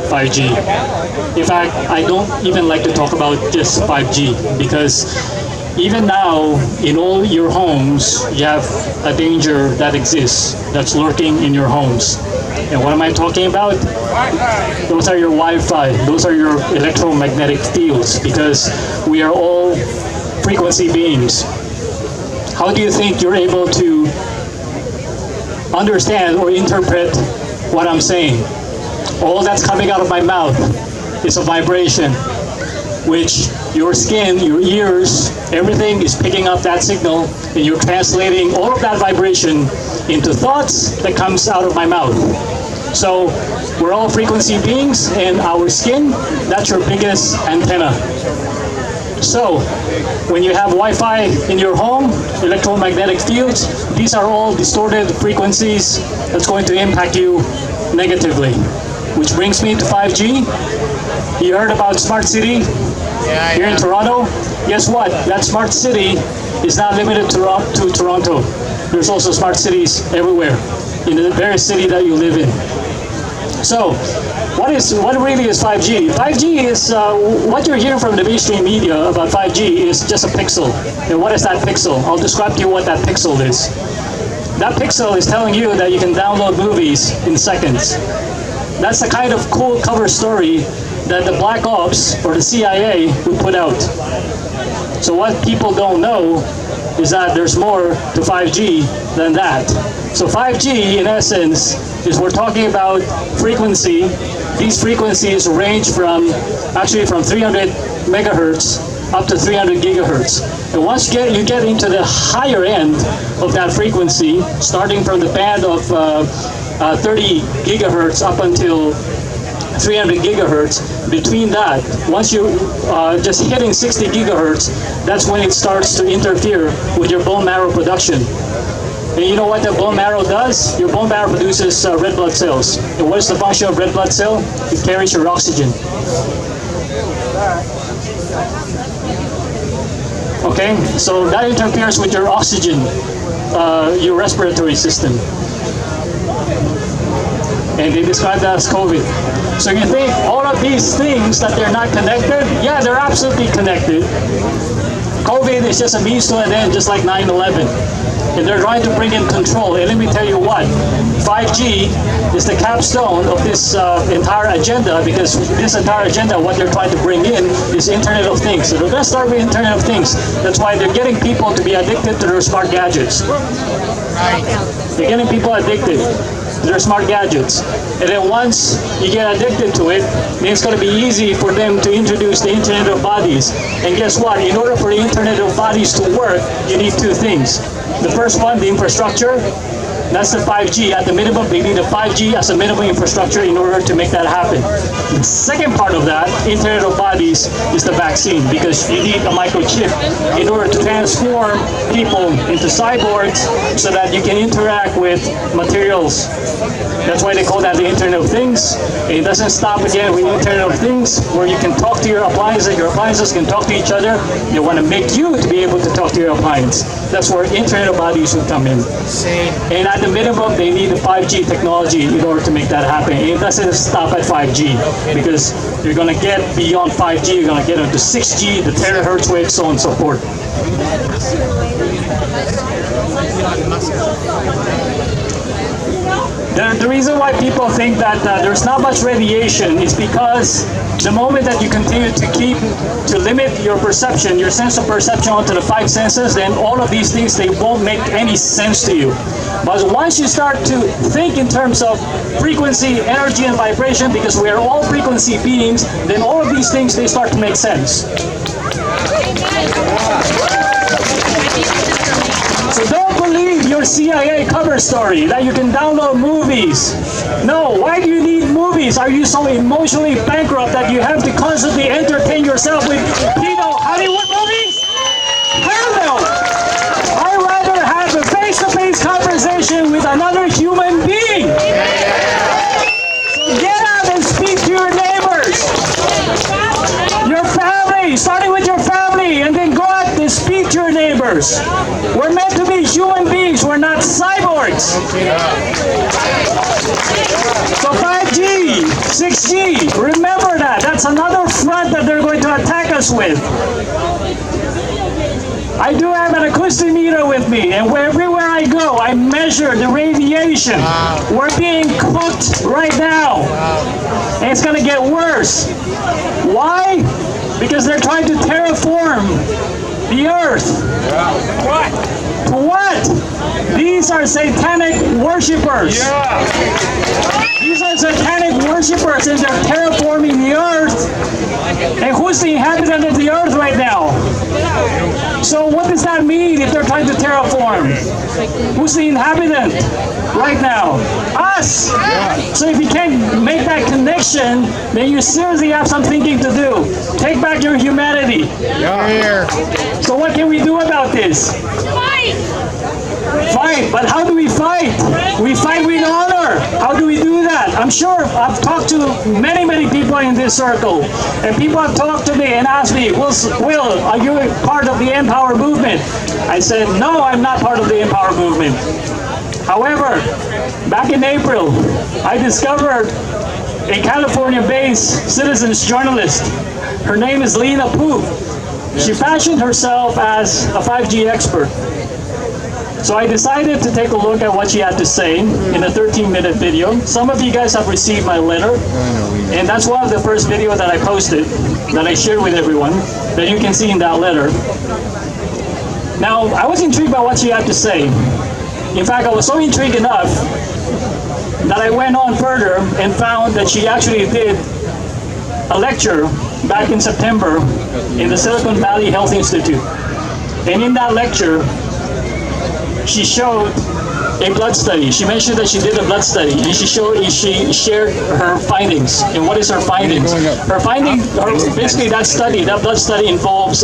5G. In fact, I don't even like to talk about just 5G because even now, in all your homes, you have a danger that exists, that's lurking in your homes. And what am I talking about? Those are your Wi-Fi, those are your electromagnetic fields, because we are all frequency beings. How do you think you're able to understand or interpret what I'm saying? All that's coming out of my mouth is a vibration, which your skin, your ears, everything is picking up that signal, and you're translating all of that vibration into thoughts that comes out of my mouth. So we're all frequency beings, and our skin, that's your biggest antenna. So when you have Wi-Fi in your home, electromagnetic fields, these are all distorted frequencies that's going to impact you negatively. Which brings me to 5G. You heard about smart city here in Toronto? Guess what? That smart city is not limited to Toronto. There's also smart cities everywhere in the very city that you live in. So, what really is 5G? 5G is what you're hearing from the mainstream media about 5G is just a pixel. And what is that pixel? I'll describe to you what that pixel is. That pixel is telling you that you can download movies in seconds. That's the kind of cool cover story that the Black Ops or the CIA would put out. So what people don't know is that there's more to 5G than that. So 5G, in essence, is we're talking about frequency. These frequencies range from 300 megahertz up to 300 gigahertz. And once you get into the higher end of that frequency, starting from the band of 30 gigahertz up until 300 gigahertz, between that, once you just hitting 60 gigahertz, that's when it starts to interfere with your bone marrow production. And you know what the bone marrow does? Your bone marrow produces red blood cells. And what is the function of red blood cell? It carries your oxygen. Okay, so that interferes with your oxygen, your respiratory system. And they describe that as COVID. So you think all of these things that they're not connected? Yeah, they're absolutely connected. COVID is just a means to an end, just like 9/11. And they're trying to bring in control. And let me tell you what, 5G is the capstone of this entire agenda, because this entire agenda, what they're trying to bring in is Internet of Things. So they're going to start with Internet of Things. That's why they're getting people to be addicted to their smart gadgets. They're getting people addicted to their smart gadgets. And then once you get addicted to it, then it's going to be easy for them to introduce the Internet of Bodies. And guess what? In order for the Internet of Bodies to work, you need two things. The first one, the infrastructure. That's the 5G. At the minimum, they need a 5G as a minimum infrastructure in order to make that happen. The second part of that, Internet of Bodies, is the vaccine, because you need a microchip in order to transform people into cyborgs so that you can interact with materials. That's why they call that the Internet of Things. It doesn't stop again with Internet of Things, where you can talk to your appliances can talk to each other. They want to make you to be able to talk to your appliance. That's where Internet of Bodies would come in. And at the minimum, they need the 5G technology in order to make that happen. And it doesn't stop at 5G, because you're going to get beyond 5G, you're going to get into 6G, the terahertz wave, so on and so forth. The reason why people think that there's not much radiation is because the moment that you continue to limit your perception, your sense of perception onto the five senses, then all of these things, they won't make any sense to you. But once you start to think in terms of frequency, energy, and vibration, because we are all frequency beings, then all of these things, they start to make sense. So don't believe your CIA cover story that you can download movies. No, why do you need movies? Are you so emotionally bankrupt that you have to constantly entertain yourself with, Hollywood movies? Hell no! I'd rather have a face-to-face conversation with another human being. So get out and speak to your neighbors. Your family, starting with your family, and then go out and speak to your neighbors. We're meant to be human beings, we're not cyborgs. So 5G, 6G, remember that. That's another front that they're going to attack us with. I do have an acoustimeter with me, and everywhere I go, I measure the radiation. We're being cooked right now, and it's going to get worse. Why? Because they're trying to terraform the earth. What? To what? These are satanic worshipers. These are satanic worshipers, and they're terraforming the earth. And who's the inhabitant of the earth right now? So what does that mean if they're trying to terraform? Who's the inhabitant right now? Us! So if you can't make that connection, then you seriously have some thinking to do. Take back your humanity. So what can we do about this? Fight, but how do we fight? We fight with honor. How do we do that? I'm sure I've talked to many people in this circle, and people have talked to me and asked me, Will, are you part of the Empower movement? I said, no, I'm not part of the Empower movement. However, back in April, I discovered a California-based citizens journalist. Her name is Lena Poo. She fashioned herself as a 5G expert. So I decided to take a look at what she had to say in a 13-minute video. Some of you guys have received my letter, and that's one of the first video that I posted, that I shared with everyone, that you can see in that letter. Now, I was intrigued by what she had to say. In fact, I was so intrigued enough that I went on further and found that she actually did a lecture back in September in the Silicon Valley Health Institute. And in that lecture, she showed a blood study. She mentioned that she did a blood study, and she shared her findings. And what is her findings? Her finding, basically that blood study involves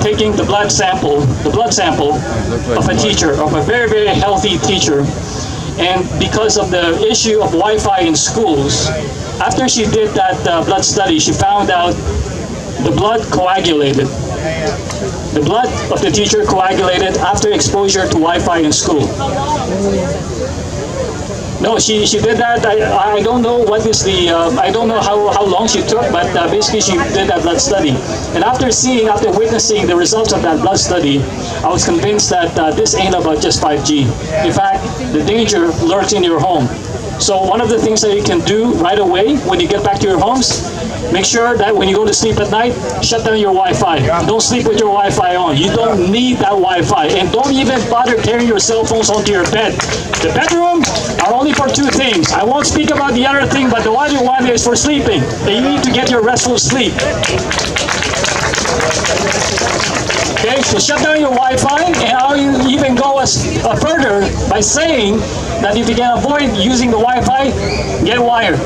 taking the blood sample of a teacher, of a very healthy teacher. And because of the issue of Wi-Fi in schools, after she did that blood study, she found out the blood coagulated. The blood of the teacher coagulated after exposure to Wi-Fi in school. No, she did that. I don't know what is the, I don't know how long she took, but basically she did that blood study. And after witnessing the results of that blood study, I was convinced that this ain't about just 5G. In fact, the danger lurks in your home. So one of the things that you can do right away when you get back to your homes, make sure that when you go to sleep at night, shut down your Wi-Fi. Don't sleep with your Wi-Fi on. You don't need that Wi-Fi. And don't even bother carrying your cell phones onto your bed. The bedroom are only for two things. I won't speak about the other thing, but the other one is for sleeping. And you need to get your restful sleep. Okay, so shut down your Wi-Fi, and I'll even go further by saying that if you can avoid using the Wi-Fi, get wired.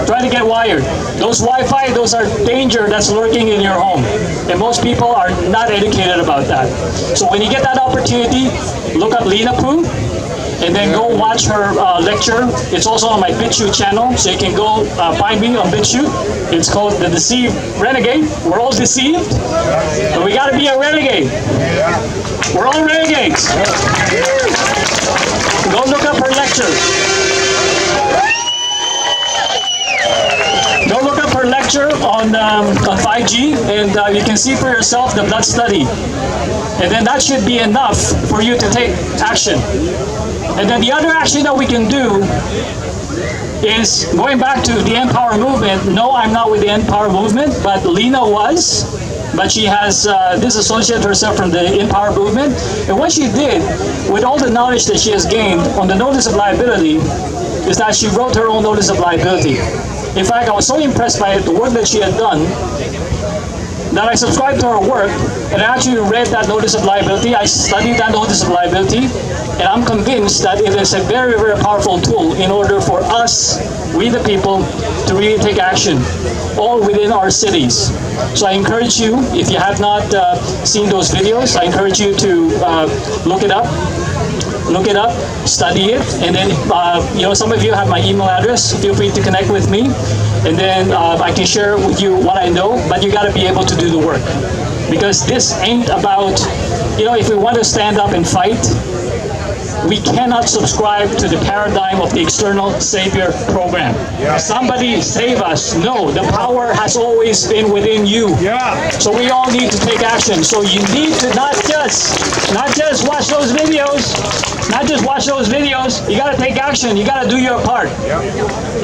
Try to get wired. Those Wi-Fi, those are danger that's lurking in your home. And most people are not educated about that. So when you get that opportunity, look up Lena Poo, and then go watch her lecture. It's also on my BitChute channel, so you can go find me on BitChute. It's called The Deceived Renegade. We're all deceived, but we gotta be a renegade. We're all renegades. Go look up her lecture. Go look up her lecture on 5G, and you can see for yourself the blood study. And then that should be enough for you to take action. And then the other action that we can do is going back to the Empower movement. No, I'm not with the Empower movement, but Lena was. But she has disassociated herself from the Empower movement. And what she did, with all the knowledge that she has gained on the notice of liability, is that she wrote her own notice of liability. In fact, I was so impressed by the work that she had done that I subscribed to her work, and I actually read that notice of liability. I studied that notice of liability, and I'm convinced that it is a very powerful tool in order for us, we the people, to really take action, all within our cities. So I encourage you, if you have not seen those videos, I encourage you to look it up, study it, and then, some of you have my email address. Feel free to connect with me, and then I can share with you what I know, but you gotta be able to do the work. Because this ain't about, if we want to stand up and fight, we cannot subscribe to the paradigm of the external savior program. Somebody save us. No, the power has always been within you. So we all need to take action. So you need to not just watch those videos, you gotta take action, you gotta do your part.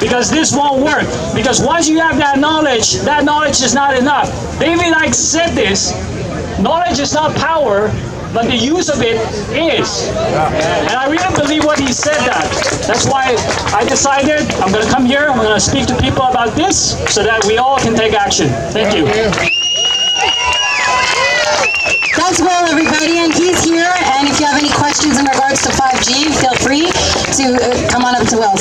Because this won't work. Because once you have that knowledge is not enough. David Icke said this, knowledge is not power, but the use of it is. And I really believe what he said that. That's why I decided I'm going to come here, I'm going to speak to people about this so that we all can take action. Thank you. That's Will, everybody, and he's here. And if you have any questions in regards to 5G, feel free to come on up to Will.